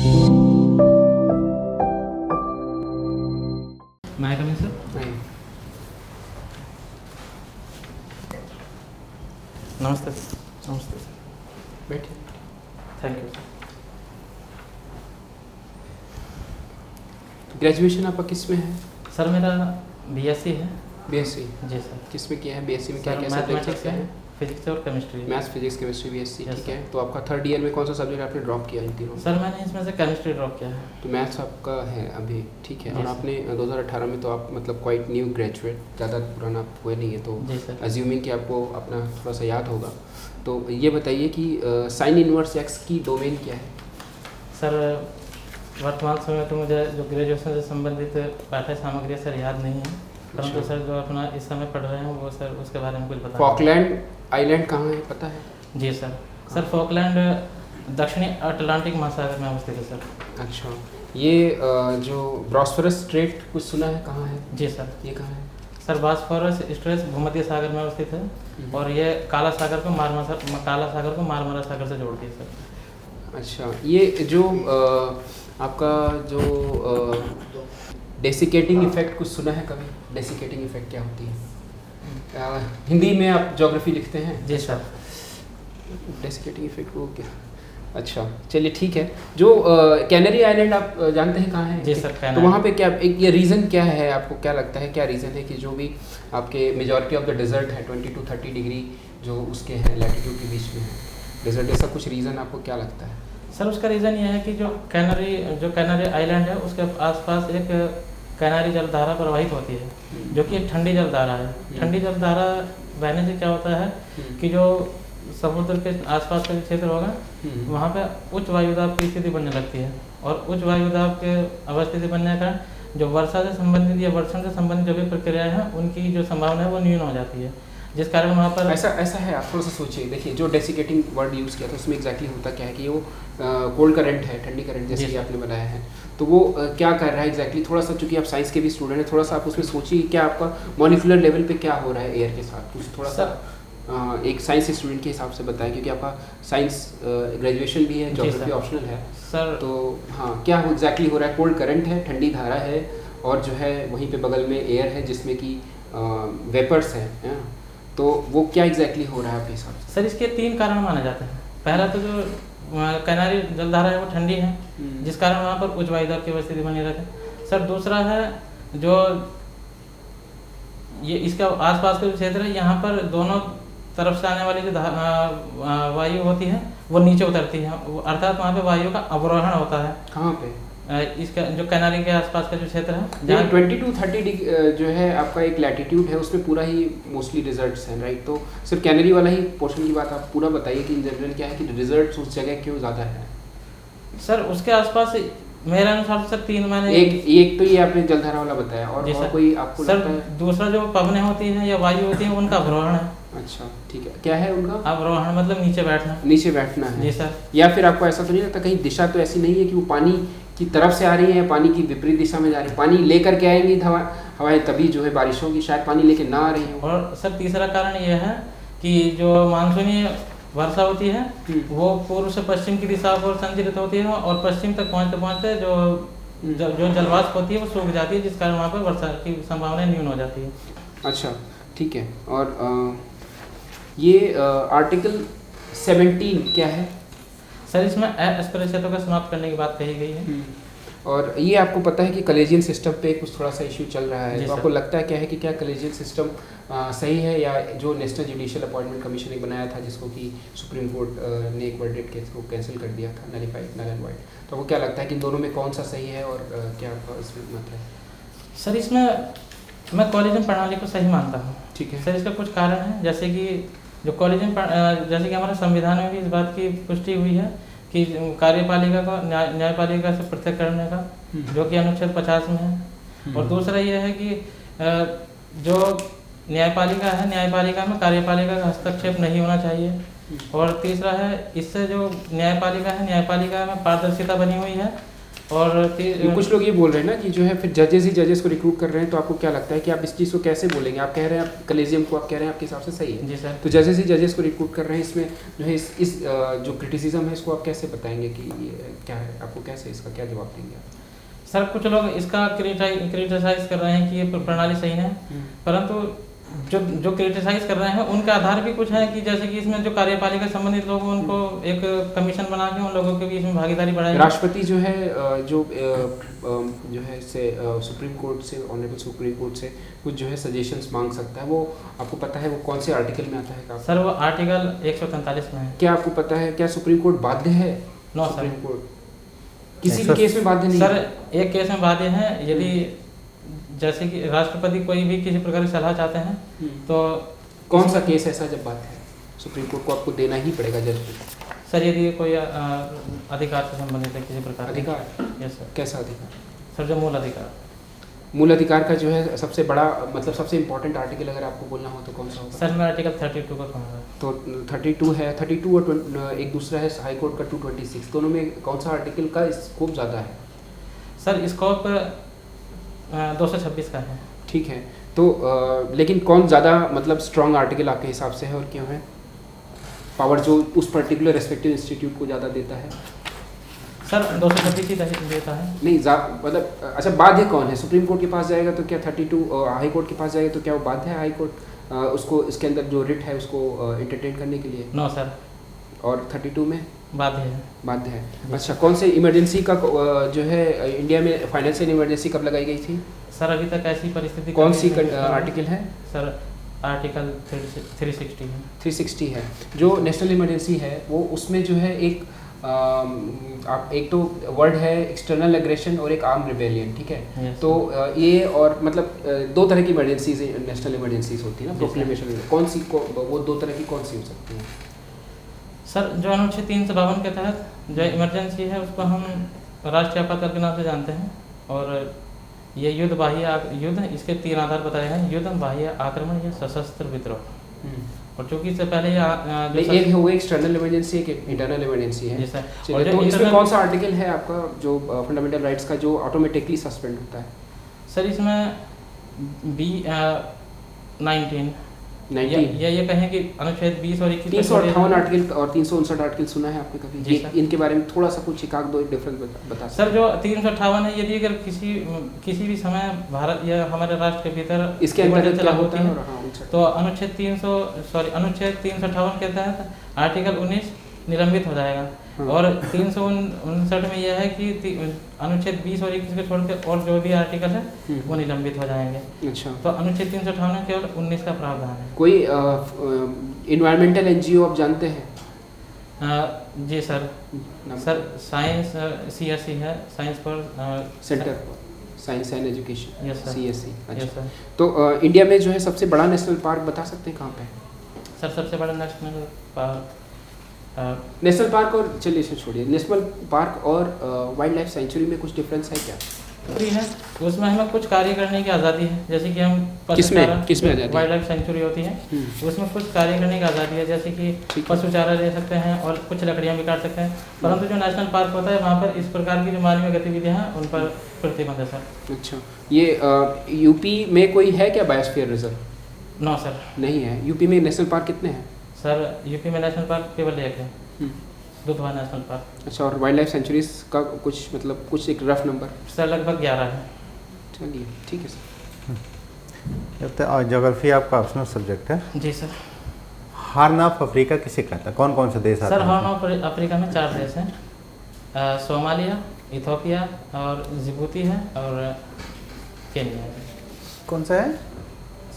मैं coming sir. नहीं। नमस्ते सर। नमस्ते सर, बैठिए। Thank you sir. ग्रेजुएशन आपका किस में है? सर मेरा बीएससी है। बीएससी जी सर। किस में किया है? बीएससी में क्या सर क्या सब्जेक्ट मैथमेटिक्स है? है, फिजिक्स और केमिस्ट्री है। Maths, physics, chemistry, BSc. Yes, ठीक sir. है, तो आपका थर्ड ईयर में कौन सा सब्जेक्ट आपने ड्रॉप किया इन तीनों में? सर मैंने इसमें से केमिस्ट्री ड्रॉप किया है। तो मैथ्स आपका है अभी, ठीक है। जी और सर। आपने 2018 में, तो आप मतलब क्वाइट न्यू ग्रेजुएट, ज़्यादा पुराना आप हुए नहीं है, तो जी सर। अज्यूमिंग कि आपको अपना थोड़ा सा याद होगा। तो ये बताइए कि साइन इनवर्स एक्स की डोमेन क्या है? सर वर्तमान समय तो मुझे जो ग्रेजुएशन से संबंधित पाठ्य सामग्री सर याद नहीं है, परंतु अच्छा। सर जो अपना इस समय पढ़ रहे हैं वो सर उसके बारे में कुछ बता। फॉकलैंड आइलैंड कहाँ है, पता है? जी सर। सर फॉकलैंड दक्षिणी अटलांटिक महासागर में अवस्थित है सर। अच्छा, ये जो ब्रॉस्फरस स्ट्रेट कुछ सुना है, कहाँ है? जी सर। ये कहाँ है? सर बॉस्फोरस स्ट्रेट भूमध्य सागर में अवस्थित है और ये काला सागर को मारमारा सागर से जोड़ती है सर। अच्छा, ये जो आपका जो डेसिकेटिंग इफेक्ट कुछ सुना है कभी? डेसिकेटिंग इफेक्ट क्या होती है? हिंदी में आप ज्योग्राफी लिखते हैं? जी सर। डेसिकेटिंग इफेक्ट वो क्या? अच्छा, चलिए ठीक है। जो कैनरी आइलैंड आप जानते हैं कहाँ है? जी सर। तो वहाँ पे क्या एक ये रीज़न क्या है, आपको क्या लगता है, क्या रीज़न है कि जो भी आपके मेजॉरिटी ऑफ द डेजर्ट है 20 to 30 डिग्री जो उसके हैं लैटिट्यूड के बीच में है डेजर्ट, ऐसा कुछ रीज़न आपको क्या लगता है? सर उसका रीज़न ये है कि जो कैनरी आइलैंड है उसके आसपास एक कैनरी जलधारा प्रवाहित होती है, जो कि एक ठंडी जलधारा है। ठंडी जलधारा बहने से क्या होता है कि जो समुद्र के आसपास का जो क्षेत्र होगा वहाँ पे उच्च वायुदाब की स्थिति बनने लगती है, और उच्च वायुदाब के अवस्थिति बनने का जो वर्षा से संबंधित या वर्षण से संबंधित जो भी प्रक्रियाएं हैं उनकी जो संभावना है वो न्यून हो जाती है, जिस कारण वहाँ पर ऐसा है। आप थोड़ा सा सोचिए, देखिए जो डेसिकेटिंग वर्ड यूज़ किया था उसमें एग्जैक्टली होता क्या है कि वो कोल्ड करंट है, ठंडी करंट जैसे कि आपने बनाया है, तो वो क्या कर रहा है एग्जैक्टली? थोड़ा सा, चूंकि आप साइंस के भी स्टूडेंट हैं, थोड़ा सा आप उसमें सोचिए क्या आपका मॉलिक्यूलर लेवल पे क्या हो रहा है एयर के साथ, कुछ थोड़ा सा एक साइंस स्टूडेंट के हिसाब से बताएं, क्योंकि आपका साइंस ग्रेजुएशन भी है, ज्योग्राफी ऑप्शनल है सर। तो हाँ, क्या एग्जैक्टली हो रहा है? कोल्ड करंट है, ठंडी धारा है, और जो है वहीं पे बगल में एयर है जिसमें कि वेपर्स है, तो वो क्या एग्जैक्टली हो रहा है आपके हिसाब से? सर इसके 3 कारण माने जाते हैं। पहला तो जो कैनारी जलधारा है वो ठंडी है, जिस कारण वहाँ पर उच्च वायुदाब की स्थिति बनी रहती है। सर दूसरा है जो ये इसका आसपास का जो क्षेत्र है, यहाँ पर दोनों तरफ से आने वाली जो वायु होती है वो नीचे उतरती है, अर्थात वहाँ पे वायु का अवरोहण होता है। कहाँ पे? इसका जो कैनारी के आसपास का जो क्षेत्र है, जहाँ 20 to 30 जो है आपका एक लैटिट्यूड है, उसमें पूरा ही मोस्टली डिजर्ट्स हैं, राइट? तो सिर्फ कैनरी वाला ही पोर्शन की बात आप पूरा बताइए कि इन जनरल क्या है कि डिजर्ट्स उस जगह क्यों ज़्यादा है? सर उसके आसपास मेरे अनुसार सर 3 मैंने एक तो ये आपने जलधारा वाला बताया, और कोई आपको सर लगता है? दूसरा जो पवनें होती हैं या वायु होती है उनका अवरोहण है। अच्छा ठीक है, क्या है उनका अवरोहण? मतलब नीचे बैठना। नीचे बैठना है जी सर। या फिर आपको ऐसा तो नहीं लगता कहीं दिशा तो ऐसी नहीं है कि वो पानी की तरफ से आ रही है, पानी की विपरीत दिशा में जा रही है? पानी लेकर के आएंगी हवाएं तभी जो है बारिश होगी, शायद पानी लेके ना आ रही हो। और सर तीसरा कारण यह है कि जो मानसूनी वर्षा होती है वो पूर्व से पश्चिम की दिशा पर संचरित होती है, और पश्चिम तक पहुँचते पहुँचते जो जलवाष्प होती है वो सूख जाती है, जिस कारण वहाँ पर वर्षा की संभावना न्यून हो जाती है। अच्छा ठीक है। और ये आर्टिकल 17 क्या है? सर इसमें अस्पृश्यता को समाप्त करने की बात कही गई है। और ये आपको पता है कि कलेजियन सिस्टम पे कुछ थोड़ा सा इश्यू चल रहा है, तो आपको लगता है क्या है कि क्या कलेजियन सिस्टम सही है, या जो नेशनल जुडिशियल अपॉइंटमेंट कमीशन एक बनाया था जिसको कि सुप्रीम कोर्ट ने एक वर्डिक्ट केस को कैंसिल कर दिया था, नल एंड वाइड, तो आपको क्या लगता है कि इन दोनों में कौन सा सही है, और क्या आपका इसमें मत है? सर इसमें मैं कॉलेजियन प्रणाली को सही मानता हूँ। ठीक है सर इसका कुछ कारण है, जैसे कि जो कॉलेजियन जैसे कि हमारे संविधान में भी इस बात की पुष्टि हुई है कि कार्यपालिका को न्यायपालिका से पृथक करने का, जो कि अनुच्छेद 50 में है। और दूसरा यह है कि जो न्यायपालिका है, न्यायपालिका में कार्यपालिका का हस्तक्षेप नहीं होना चाहिए। और तीसरा है, इससे जो न्यायपालिका है, न्यायपालिका में पारदर्शिता बनी हुई है, और कुछ लोग ये बोल रहे हैं ना कि जो है फिर जजेस ही जजेस को रिक्रूट कर रहे हैं, तो आपको क्या लगता है कि आप इस चीज़ को कैसे बोलेंगे? आप कह रहे हैं आप कलेजियम को आप कह रहे हैं आपके हिसाब से सही है जी सर। तो जजेस ही जजेस को रिक्रूट कर रहे हैं, इसमें जो है इस जो क्रिटिसिज्म है इसको आप कैसे बताएंगे कि ये क्या है? आपको कैसे इसका क्या जवाब देंगे आप? सर कुछ लोग इसका क्रिटिसाइज कर रहे हैं कि ये प्रणाली सही है, परंतु जो क्रिटिसाइज कर रहे हैं उनका आधार भी कुछ है कि जैसे कि इसमें जो कार्यपालिका संबंधित लोग हैं उनको एक कमीशन बना के उन लोगों के भी इसमें भागीदारी बढ़ाई। राष्ट्रपति जो है जो है इससे सुप्रीम कोर्ट से, ऑनरेबल सुप्रीम कोर्ट से कुछ जो है सजेशंस मांग सकता है, वो आपको पता है वो कौन से आर्टिकल में आता है? सर वो आर्टिकल 143 में है। क्या आपको पता है क्या सुप्रीम कोर्ट बाध्य है? नो सुप्रीम सर, कोर्ट किसी भी केस में बाध्य नहीं सर एक केस में बाध्य है, यदि जैसे कि राष्ट्रपति कोई भी किसी प्रकार की सलाह चाहते हैं तो कौन सा केस ऐसा जब बात है सुप्रीम कोर्ट को आपको देना ही पड़ेगा जजमेंट? सर यदि कोई अधिकार से संबंधित है किसी प्रकार अधिकार? Yes sir. कैसा अधिकार? सर जो मूल अधिकार। मूल अधिकार का जो है सबसे बड़ा मतलब सबसे इम्पोर्टेंट आर्टिकल अगर आपको बोलना हो तो कौन सा होगा? सर मैं आर्टिकल 32 का कहूँगा। तो 32 है, 32 और एक दूसरा है हाई कोर्ट का 226, दोनों में कौन सा आर्टिकल का स्कोप ज़्यादा है? सर स्कोप 226 का है। ठीक है, तो लेकिन कौन ज़्यादा मतलब स्ट्रॉन्ग आर्टिकल आपके हिसाब से है और क्यों है? पावर जो उस पर्टिकुलर रेस्पेक्टिव इंस्टीट्यूट को ज़्यादा देता है? सर 226 ही देता है। नहीं मतलब अच्छा बाध्य कौन है? सुप्रीम कोर्ट के पास जाएगा तो क्या 32, हाई कोर्ट के पास जाएगा तो क्या वो बाध्य है हाई कोर्ट उसको इसके अंदर जो रिट है उसको एंटरटेन करने के लिए? No sir. और 32 में बाध्य है। बाध्य है। अच्छा, कौन से इमरजेंसी का जो है इंडिया में फाइनेंशियल इमरजेंसी कब लगाई गई थी? सर अभी तक ऐसी परिस्थिति कौन सी आर्टिकल है? सर आर्टिकल 360 है। 360 है। जो नेशनल इमरजेंसी है वो उसमें जो है एक आप एक तो वर्ड है एक्सटर्नल एग्रेशन और एक आर्म रिबेलियन, ठीक है? Yes, तो ये और मतलब दो तरह की इमरजेंसीज नेशनल इमरजेंसीज होती है ना, प्रोक्लेमेशन। कौन सी वो दो तरह की कौन सी हो सकती है? सर जो अनुच्छेद 352 के तहत जो इमरजेंसी है उसको हम राष्ट्रीय आपातकाल के नाम से जानते हैं, और ये युद्ध बाह्य इसके 3 आधार बताए हैं: युद्ध, बाह्य आक्रमण या सशस्त्र विद्रोह। और चूंकि इससे पहले एक हो गई एक्सटर्नल इमरजेंसी, एक इंटरनल इमरजेंसी है। और तो इसमें कौन सा आर्टिकल है आपका जो फंडामेंटल राइट्स का जो ऑटोमेटिकली सस्पेंड होता है? सर इसमें B19 ये कहें कि अनुच्छेद 20 और 21 358 आर्टिकल और 359 आर्टिकल सुना है आपने कभी? इनके बारे में थोड़ा सा कुछ एक दो डिफरेंस बता सकते? सर जो 358 है, यदि अगर किसी भी समय भारत या हमारे राष्ट्र के भीतर इसके अंतर्गत क्या होता है तो अनुच्छेद 358 के तहत आर्टिकल 19 निलंबित हो जाएगा। और 359 में यह है कि अनुच्छेद 20 और 21 को छोड़ के और जो भी आर्टिकल है वो निलंबित हो जाएंगे। अच्छा, तो अनुच्छेद 358 में केवल 19 का प्रावधान है। कोई इन्वायरमेंटल एनजीओ आप जानते हैं? जी सर। सर साइंस CSE है, science for centre science and education. Yes sir. CSE। अच्छा, यस सर। तो इंडिया में जो है सबसे बड़ा नेशनल पार्क बता सकते हैं कहाँ पे है? सर सबसे बड़ा नेशनल पार्क नेशनल पार्क और चलिए इसे छोड़िए, नेशनल पार्क और वाइल्ड लाइफ सेंचुरी में कुछ डिफरेंस है क्या? है, उसमें हमें कुछ कार्य करने की आज़ादी है, जैसे कि हम किसमें आज़ादी? वाइल्ड लाइफ सेंचुरी होती है उसमें कुछ कार्य करने की आज़ादी है, जैसे कि पशु चारा ले सकते हैं और कुछ लकड़ियाँ भी काट सकते हैं। परंतु जो नेशनल पार्क होता है वहाँ पर इस प्रकार की जो मानवीय गतिविधियाँ हैं उन पर प्रतिबंध है सर। अच्छा, ये यूपी में कोई है क्या बायोस्फीयर रिजर्व? नो सर, नहीं है। यूपी में नेशनल पार्क कितने हैं? सर यूपी में नेशनल पार्क केवल एक है, दुधवा नेशनल पार्क। अच्छा, और वाइल्ड लाइफ सेंचुरीज का कुछ मतलब कुछ एक रफ नंबर? सर लगभग 11 है। चलिए ठीक है सर। तो ज्योग्राफी आपका ऑप्शनल सब्जेक्ट है? जी सर। हॉर्न ऑफ अफ्रीका किसे कहता है? कौन कौन से देश आते हैं? सर हॉर्न ऑफ अफ्रीका में 4 देश हैं, सोमालिया, इथोपिया और जिबूती है और केन्या है। कौन सा है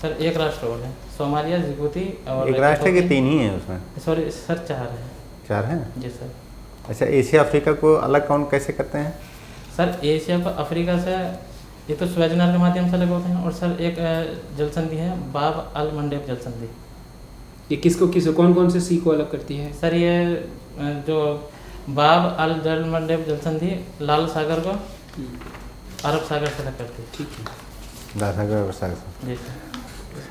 सर? एक राष्ट्र और है, सोमालिया, जिबूती और एक राष्ट्र के 3 ही है उसमें? सॉरी सर 4 है। 4 हैं? जी सर। अच्छा, एशिया अफ्रीका को अलग काउंट कैसे करते हैं? सर एशिया को अफ्रीका से ये तो स्वेज नहर के माध्यम से अलग होते हैं, और सर एक जलसंधि है बाब अल मंडेब जलसंधि। ये किसको कौन कौन से सी को अलग करती है? सर ये जो बाब अल जल मंडेब जलसंधि लाल सागर को अरब सागर से अलग करती है। ठीक है, लाल सागर अरब सागर। जी सर।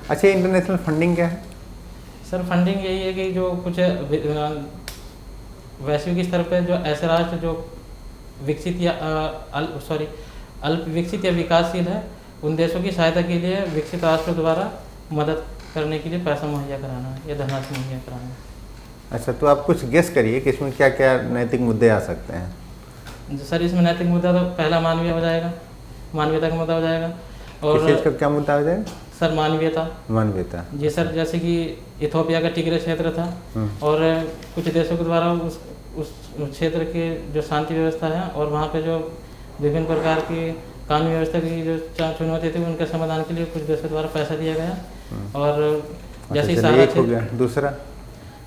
अच्छा, इंटरनेशनल फंडिंग क्या है? सर फंडिंग यही है कि जो कुछ वैश्विक स्तर पर जो ऐसे राष्ट्र जो विकसित या अल्प विकसित या विकासशील है, उन देशों की सहायता के लिए विकसित राष्ट्रों द्वारा मदद करने के लिए पैसा मुहैया कराना या धनराशि मुहैया कराना। अच्छा, तो आप कुछ गेस करिए कि इसमें क्या क्या नैतिक मुद्दे आ सकते हैं। सर इसमें नैतिक मुद्दा तो पहला मानवीय हो जाएगा, मानवीयता का मुद्दा हो जाएगा। और किस चीज़ का क्या मुद्दा हो जाएगा? सर मानवीयता। मानवीयता जी सर, जैसे कि इथोपिया का टिग्रे क्षेत्र था और कुछ देशों के द्वारा उस क्षेत्र के जो शांति व्यवस्था है और वहाँ पे जो विभिन्न प्रकार की कानूनी व्यवस्था की जो चुनौती थी उनके समाधान के लिए कुछ देशों द्वारा पैसा दिया गया। और जैसे अच्छा, एक हो गया। दूसरा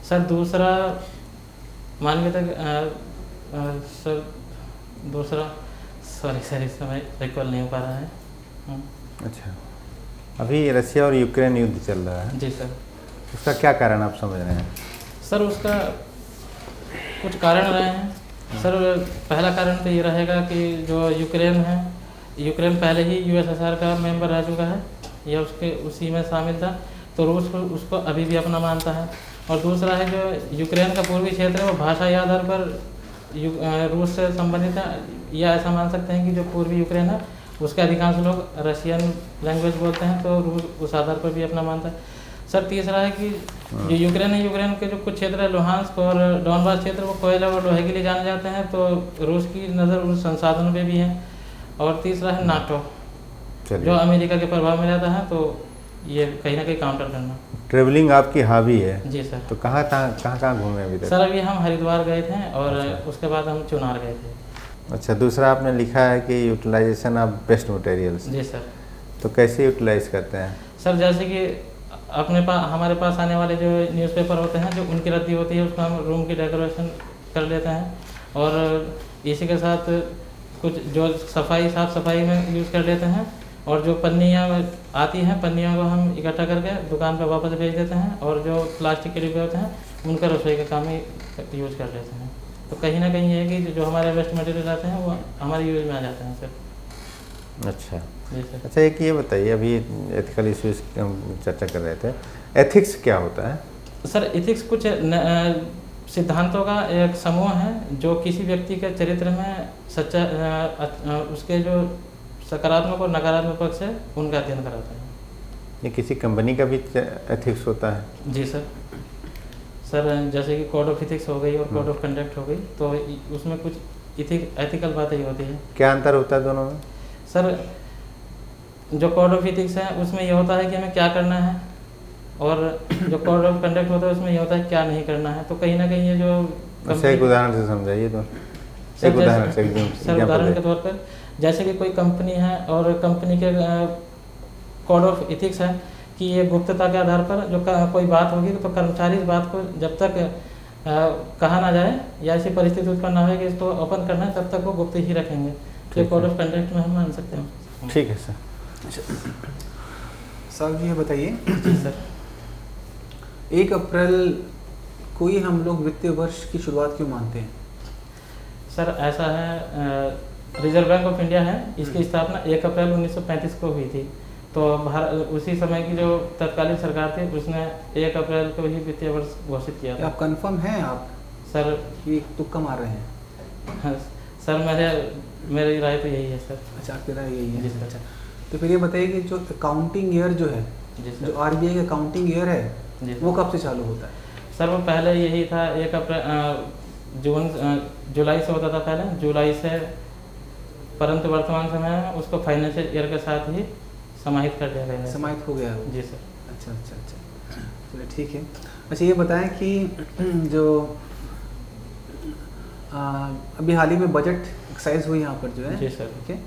सर, दूसरा मानवीयता सर दूसरा सॉरी सर इस समय रिकॉल नहीं हो पा रहा है। अच्छा, अभी रशिया और यूक्रेन युद्ध चल रहा है। जी सर। उसका क्या कारण आप समझ रहे हैं? सर उसका कुछ कारण रहे हैं सर। पहला कारण तो ये रहेगा कि जो यूक्रेन है, यूक्रेन पहले ही यूएसएसआर का मेंबर रह चुका है या उसके उसी में शामिल था, तो रूस उसको अभी भी अपना मानता है। और दूसरा है जो यूक्रेन का पूर्वी क्षेत्र है वो भाषा के आधार पर रूस से संबंधित है, या ऐसा मान सकते हैं कि जो पूर्वी यूक्रेन है उसके अधिकांश लोग रशियन लैंग्वेज बोलते हैं, तो रूस उस आधार पर भी अपना मानता है। सर तीसरा है कि जो यूक्रेन है, यूक्रेन के जो कुछ क्षेत्र है लुहांस्क और डॉनबास क्षेत्र वो कोयला और लोहे के लिए जाने जाते हैं, तो रूस की नज़र उस संसाधनों पे भी है। और तीसरा है नाटो, जो अमेरिका के प्रभाव में रहता है, तो ये कहीं ना कहीं काउंटर करना। ट्रेवलिंग आपकी हॉबी है? जी सर। तो कहाँ घूमे अभी तक? सर अभी हम हरिद्वार गए थे और उसके बाद हम चुनार गए थे। अच्छा, दूसरा आपने लिखा है कि यूटिलाइजेशन ऑफ वेस्ट मटेरियल्स। जी सर। तो कैसे यूटिलाइज करते हैं? सर जैसे कि हमारे पास आने वाले जो न्यूज़पेपर होते हैं, जो उनकी रद्दी होती है उसको हम रूम की डेकोरेशन कर लेते हैं, और इसी के साथ कुछ जो साफ़ सफाई में यूज़ कर लेते हैं। और जो पन्नियाँ आती हैं, पन्नियों को हम इकट्ठा करके दुकान पर वापस भेज देते हैं, और जो प्लास्टिक के डिब्बे होते हैं उनका रसोई के काम में यूज़ कर लेते हैं। तो कहीं ना कहीं ये है कि जो हमारे वेस्ट मटेरियल आते हैं वो हमारे यूज में आ जाते हैं सर। अच्छा जी सर। अच्छा, एक ये बताइए, अभी एथिकल इश्यूज की हम चर्चा कर रहे थे, एथिक्स क्या होता है? सर एथिक्स कुछ सिद्धांतों का एक समूह है जो किसी व्यक्ति के चरित्र में सच्चा उसके जो सकारात्मक और नकारात्मक पक्ष है उनका अध्ययन कराता है। ये किसी कंपनी का भी एथिक्स होता है? जी सर। सर जैसे कि कोड ऑफ इथिक्स हो गई और कोड ऑफ कंडक्ट हो गई, तो उसमें कुछ एथिकल बातें ही होती है। क्या अंतर होता है दोनों में? सर जो कोड ऑफ इथिक्स है उसमें ये होता है कि हमें क्या करना है, और जो कोड ऑफ कंडक्ट होता है उसमें ये होता है क्या नहीं करना है। तो कहीं ना कहीं ये जो एक उदाहरण से समझाइए तो। एक उदाहरण से सर उदाहरण के तौर पर जैसे कि कोई कंपनी है और कंपनी के कोड ऑफ इथिक्स है कि ये गुप्तता के आधार पर जो कोई बात होगी तो कर्मचारी इस बात को जब तक कहा ना जाए या ऐसी परिस्थिति उत्पन्न ना हो कि इसको ओपन करना है तब तक वो गुप्त ही रखेंगे। तो कोड ऑफ कंडक्ट में हम मान सकते हैं। ठीक है सर। साहब जी ये बताइए, जी सर। 1 अप्रैल को ही हम लोग वित्तीय वर्ष की शुरुआत क्यों मानते हैं? सर ऐसा है, रिजर्व बैंक ऑफ इंडिया है, इसकी स्थापना 1 अप्रैल 1935 को हुई थी। तो उसी समय की जो तत्कालीन सरकार थी उसने 1 अप्रैल को ही वित्तीय वर्ष घोषित किया था। आप कंफर्म हैं आप सर? कि तुक्का मार रहे हैं? हाँ, सर मेरी राय तो यही है सर। अच्छा, आपकी राय यही है? जी सर। अच्छा, तो फिर ये बताइए कि जो अकाउंटिंग ईयर जो है, जो आरबीआई का अकाउंटिंग ईयर है वो कब से चालू होता है? सर वो पहले यही था 1 अप्रैल जुलाई से होता था पहले, जुलाई से, परंतु वर्तमान समय में उसको फाइनेंशियल ईयर के साथ ही समाहित कर दिया गया है। समाहित हो गया है? जी सर। अच्छा अच्छा अच्छा, चलिए ठीक है। अच्छा ये बताएं कि जो अभी हाल ही में बजट एक्सरसाइज हुई यहाँ पर जो है, जी सर, ठीक है,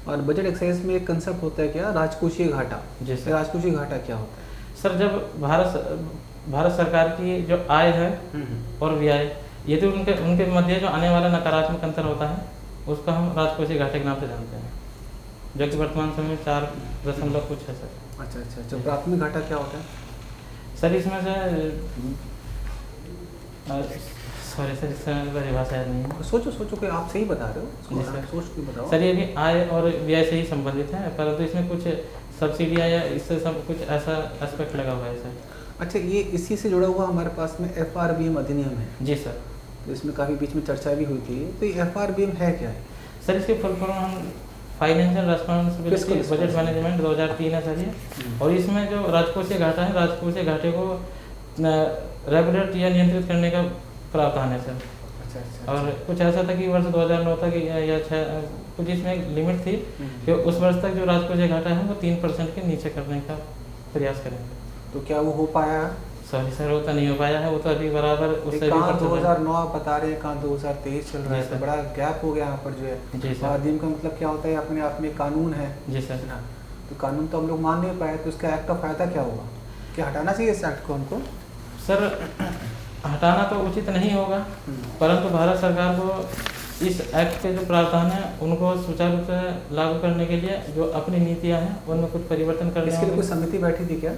और बजट एक्सरसाइज में एक कंसेप्ट होता है क्या, राजकोषीय घाटा। जी सर। राजकोषीय घाटा क्या होता है? सर जब भारत सरकार की जो आय है और व्यय, यदि उनके मध्य जो आने वाला नकारात्मक अंतर होता है उसको हम राजकोषीय घाटे के नाम से जानते हैं, जो कि वर्तमान समय में 4 कुछ है सर। अच्छा अच्छा अच्छा, प्राथमिक घाटा क्या होता है? सर इसमें से सॉरी सर इसमें परिभाषा नहीं है। सोचो कि आप सही बता रहे हो, जी सर। सोच के बताओ। सर ये भी आय और व्यय से ही संबंधित है, परंतु इसमें कुछ सब्सिडियाँ या इससे सब कुछ ऐसा एस्पेक्ट लगा हुआ है सर। अच्छा, ये इसी से जुड़ा हुआ हमारे पास में FRBM अधिनियम है। जी सर। इसमें काफ़ी बीच में चर्चा भी हुई थी। तो ये FRBM है क्या है? सर इसकी फुल फॉर्म हम फाइनेंशियल रेस्पॉन्सिबिलिटी बजट मैनेजमेंट 2003 है सर ये। और इसमें जो राजकोषीय घाटा है, राजकोषीय घाटे को रेगुलेट या नियंत्रित करने का प्रावधान है सर। और कुछ ऐसा था कि वर्ष 2009 तक या कुछ इसमें एक लिमिट थी कि उस वर्ष तक जो राजकोषीय घाटा है वो 3% के नीचे करने का प्रयास करेंगे। तो क्या वो हो पाया? सॉरी सर, वो तो नहीं हो पाया है, वो तो अभी बराबर उससे कहाँ 2009 बता रहे हैं, कहाँ 2023 चल रहा है, तो बड़ा गैप हो गया यहाँ पर जो है। FRBM का मतलब क्या होता है? अपने आप में कानून है जी सर ना, तो कानून तो हम लोग मान नहीं पाए, तो इसका एक्ट का फ़ायदा क्या होगा? क्या हटाना चाहिए इस एक्ट को हमको? सर हटाना तो उचित नहीं होगा, परंतु भारत सरकार को इस एक्ट के जो प्रावधान है उनको सुचारू रूप से लागू करने के लिए जो अपनी नीतियां हैं उनमें कुछ परिवर्तन करने इसके लिए कोई समिति बैठी थी क्या?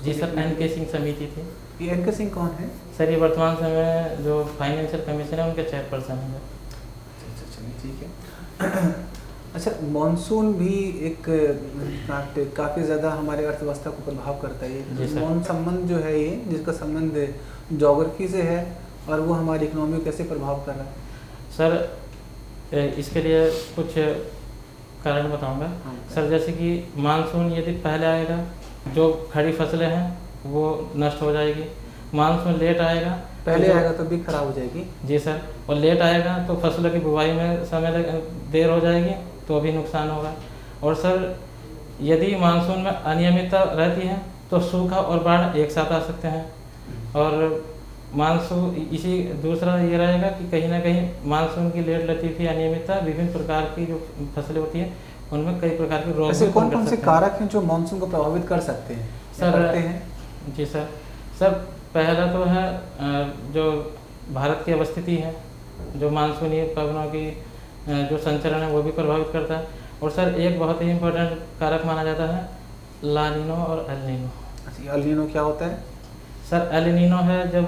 जी सर, NK सिंह समिति थी। ये NK सिंह कौन है? सर ये वर्तमान समय जो फाइनेंशियल कमीशन है उनके चेयरपर्सन हैं। अच्छा ठीक है। अच्छा, मॉनसून भी एक काफ़ी ज़्यादा हमारे अर्थव्यवस्था को प्रभाव करता है। मॉनसून संबंध जो है ये, जिसका संबंध ज्योग्राफी से है, और वो हमारी इकोनॉमी को कैसे प्रभाव कर रहा है? सर इसके लिए कुछ कारण बताऊंगा। सर जैसे कि मानसून यदि पहले आएगा जो खड़ी फसलें हैं वो नष्ट हो जाएगी। मानसून लेट आएगा, पहले आएगा तो भी खराब हो जाएगी। जी सर, और लेट आएगा तो फसलों की बुवाई में देर हो जाएगी तो भी नुकसान होगा। और सर यदि मानसून में अनियमितता रहती है तो सूखा और बाढ़ एक साथ आ सकते हैं। और मानसून इसी दूसरा ये रहेगा कि कहीं ना कहीं मानसून की लेट लतीफ़ी अनियमितता विभिन्न प्रकार की जो फसलें होती हैं उनमें कई प्रकार के रोग। ऐसे कौन कौन से कारक हैं जो मानसून को प्रभावित कर सकते हैं? सर जी सर पहला तो है जो भारत की अवस्थिति है, जो मानसूनी पवनों की जो संचरण है वो भी प्रभावित करता है। और सर एक बहुत ही इम्पोर्टेंट कारक माना जाता है ला नीनो और एल नीनो। अच्छा, एल नीनो क्या होता है? सर एल नीनो है जब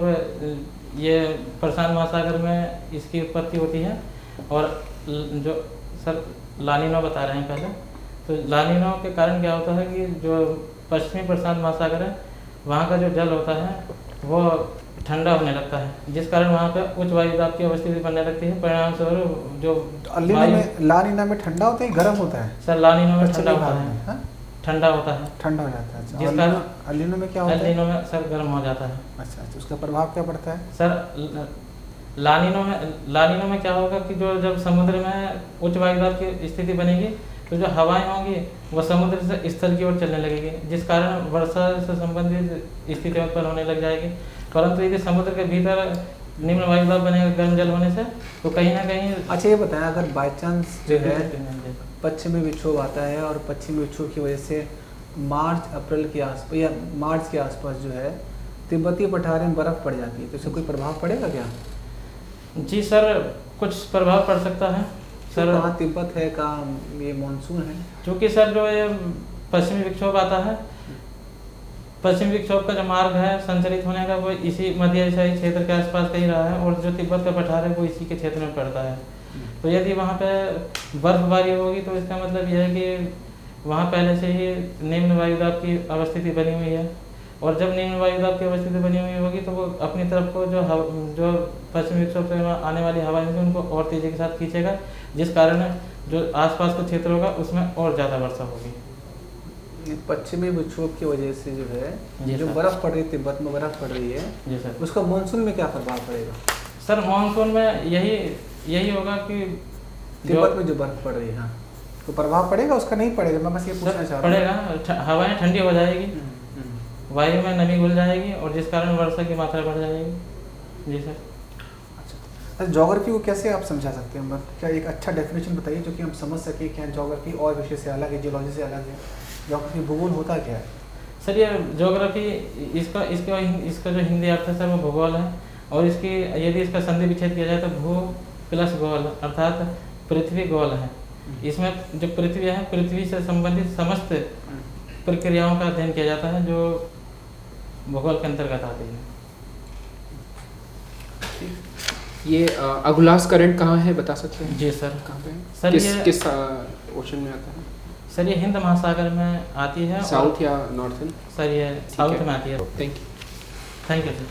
ये प्रशांत महासागर में इसकी उत्पत्ति होती है। और जो सर ला नीनो बता रहे हैं पहले, तो ला नीनो के कारण क्या होता है कि जो पश्चिमी प्रशांत महासागर है वहाँ का जो जल होता है वो ठंडा होने लगता है, जिस कारण वहाँ पे उच्च वायुदाब की अवस्थिति बनने लगती है। परिणाम स्वरूप जो ला नीना में ठंडा होता है, गर्म होता है? सर ला नीनो में ठंडा होता है, ठंडा होता है, ठंडा हो जाता है। जिस कारण एल नीनो में क्या होता है? एल नीनो में सर गर्म हो जाता है। अच्छा, उसका प्रभाव क्या पड़ता है? सर ला नीनो में क्या होगा कि जो जब समुद्र में उच्च वायुदाब की स्थिति बनेगी तो जो हवाएं होंगी वह समुद्र से स्थल की ओर चलने लगेगी, जिस कारण वर्षा से संबंधित स्थिति उत्पन्न होने लग जाएगी। परंतु यदि समुद्र के भीतर निम्न वायुदाब बनेगा गर्म जल होने से तो कहीं ना कहीं। अच्छा ये बताएं, अगर बाई चांस जो है पश्चिमी विक्षोभ आता है और पश्चिमी विक्षोभ की वजह से मार्च अप्रैल के आसपास या मार्च के आसपास जो है तिब्बती पठार में बर्फ़ पड़ जाती है, तो इससे कोई प्रभाव पड़ेगा क्या? जी सर, कुछ प्रभाव पड़ सकता है सर। कहाँ तिब्बत है, कहाँ ये मानसून है? क्योंकि सर जो ये पश्चिमी विक्षोभ आता है, पश्चिमी विक्षोभ का जो मार्ग है संचरित होने का वो इसी मध्य एशियाई क्षेत्र के आसपास का ही रहा है, और जो तिब्बत का पठार है वो इसी के क्षेत्र में पड़ता है। तो यदि वहाँ पे बर्फबारी होगी तो इसका मतलब यह है कि वहाँ पहले से ही निम्न वायुदाब की अवस्थिति बनी हुई है, और जब निम्न वायुदाब की अवस्थिति बनी हुई होगी तो वो अपनी तरफ को जो पश्चिमी विक्षोभ से आने वाली हवाएं होंगी उनको और तेज़ी के साथ खींचेगा, जिस कारण जो आसपास का क्षेत्र होगा उसमें और ज़्यादा वर्षा होगी। पश्चिमी विक्षोभ की वजह से जो है जो बर्फ़ पड़ रही है, तिब्बत में बर्फ़ पड़ रही है जी सर, उसका मानसून में क्या प्रभाव पड़ेगा? सर मानसून में यही होगा कि तिब्बत में जो बर्फ़ पड़ रही है, हाँ, तो प्रभाव पड़ेगा उसका? नहीं पड़ेगा, मैं बस ये पूछना चाह रहा हूँ। पड़ेगा, हवाएं ठंडी हो जाएगी, वायु में नमी घुल जाएगी और जिस कारण वर्षा की मात्रा बढ़ जाएगी। जी सर। अच्छा, ज्योग्राफी को कैसे आप समझा सकते हैं? क्या एक अच्छा डेफिनेशन बताइए जो कि हम समझ सकें क्या ज्योग्राफी और विषय से अलग है, जियोलॉजी से अलग है। ज्योग्राफी भूगोल होता क्या है? सर ये ज्योग्राफी इसका जो हिंदी अर्थ है सर वो भूगोल है, और इसकी यदि इसका संधि विच्छेद किया जाए तो भू प्लस गोल अर्थात पृथ्वी गोल है। इसमें जो पृथ्वी है, पृथ्वी से संबंधित समस्त प्रक्रियाओं का अध्ययन किया जाता है जो भूगोल के अंतर्गत आती है। ये अगुलास करंट कहाँ है बता सकते हैं? जी सर। कहाँ पे? सर किस ओशन में आता है? सर ये हिंद महासागर में आती है। साउथ या नॉर्थन? सर ये साउथ में आती है। Thank you sir.